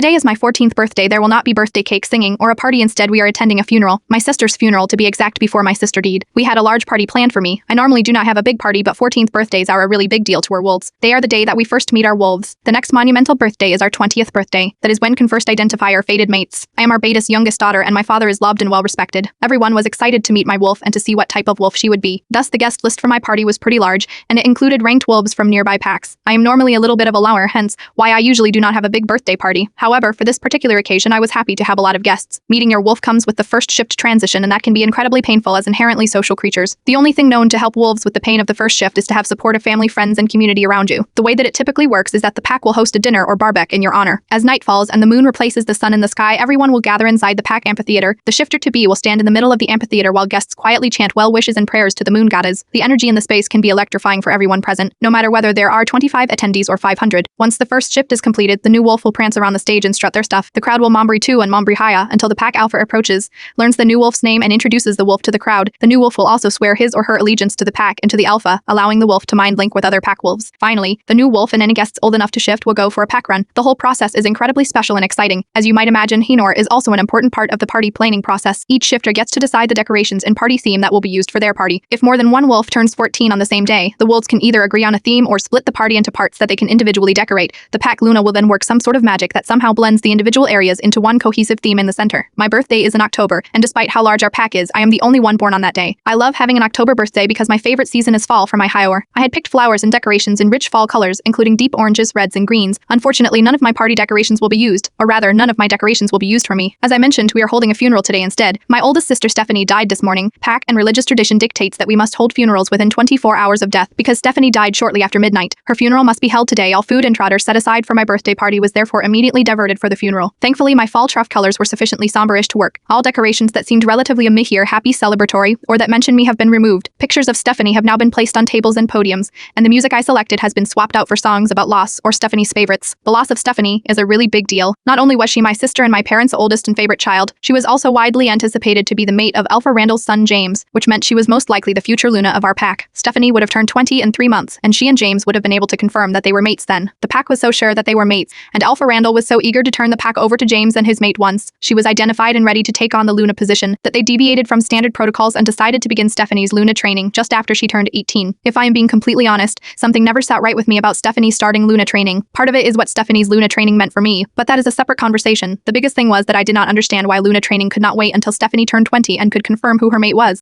Today is my 14th birthday. There will not be birthday cake singing or a party. Instead, we are attending a funeral. My sister's funeral, to be exact, before my sister died. We had a large party planned for me. I normally do not have a big party, but 14th birthdays are a really big deal to our wolves. They are the day that we first meet our wolves. The next monumental birthday is our 20th birthday. That is when can first identify our fated mates. I am our Beta's youngest daughter, and my father is loved and well respected. Everyone was excited to meet my wolf and to see what type of wolf she would be. Thus, the guest list for my party was pretty large, and it included ranked wolves from nearby packs. I am normally a little bit of a loner, hence why I usually do not have a big birthday party. However, for this particular occasion, I was happy to have a lot of guests. Meeting your wolf comes with the first shift transition, and that can be incredibly painful as inherently social creatures. The only thing known to help wolves with the pain of the first shift is to have supportive family, friends, and community around you. The way that it typically works is that the pack will host a dinner or barbecue in your honor. As night falls and the moon replaces the sun in the sky, everyone will gather inside the pack amphitheater. The shifter-to-be will stand in the middle of the amphitheater while guests quietly chant well wishes and prayers to the moon goddess. The energy in the space can be electrifying for everyone present, no matter whether there are 25 attendees or 500. Once the first shift is completed, the new wolf will prance around the stage and strut their stuff. The crowd will Mombri 2 and Mombri Haya until the pack alpha approaches, learns the new wolf's name, and introduces the wolf to the crowd. The new wolf will also swear his or her allegiance to the pack and to the alpha, allowing the wolf to mind link with other pack wolves. Finally, the new wolf and any guests old enough to shift will go for a pack run. The whole process is incredibly special and exciting. As you might imagine, Hinor is also an important part of the party planning process. Each shifter gets to decide the decorations and party theme that will be used for their party. If more than one wolf turns 14 on the same day, the wolves can either agree on a theme or split the party into parts that they can individually decorate. The pack Luna will then work some sort of magic that somehow blends the individual areas into one cohesive theme in the center. My birthday is in October, and despite how large our pack is, I am the only one born on that day. I love having an October birthday because my favorite season is fall for my Hyour. I had picked flowers and decorations in rich fall colors, including deep oranges, reds, and greens. Unfortunately, none of my party decorations will be used, or rather, none of my decorations will be used for me. As I mentioned, we are holding a funeral today instead. My oldest sister Stephanie died this morning. Pack and religious tradition dictates that we must hold funerals within 24 hours of death. Because Stephanie died shortly after midnight, her funeral must be held today. All food and trotter set aside for my birthday party was therefore immediately diverted for the funeral. Thankfully, my fall truff colors were sufficiently somberish to work. All decorations that seemed relatively a mihir, happy, celebratory, or that mention me have been removed. Pictures of Stephanie have now been placed on tables and podiums, and the music I selected has been swapped out for songs about loss or Stephanie's favorites. The loss of Stephanie is a really big deal. Not only was she my sister and my parents' oldest and favorite child, she was also widely anticipated to be the mate of Alpha Randall's son James, which meant she was most likely the future Luna of our pack. Stephanie would have turned 20 in 3 months, and she and James would have been able to confirm that they were mates then. The pack was so sure that they were mates, and Alpha Randall was so eager to turn the pack over to James and his mate once she was identified and ready to take on the Luna position, that they deviated from standard protocols and decided to begin Stephanie's Luna training just after she turned 18. If I am being completely honest, something never sat right with me about Stephanie starting Luna training. Part of it is what Stephanie's Luna training meant for me, but that is a separate conversation. The biggest thing was that I did not understand why Luna training could not wait until Stephanie turned 20 and could confirm who her mate was.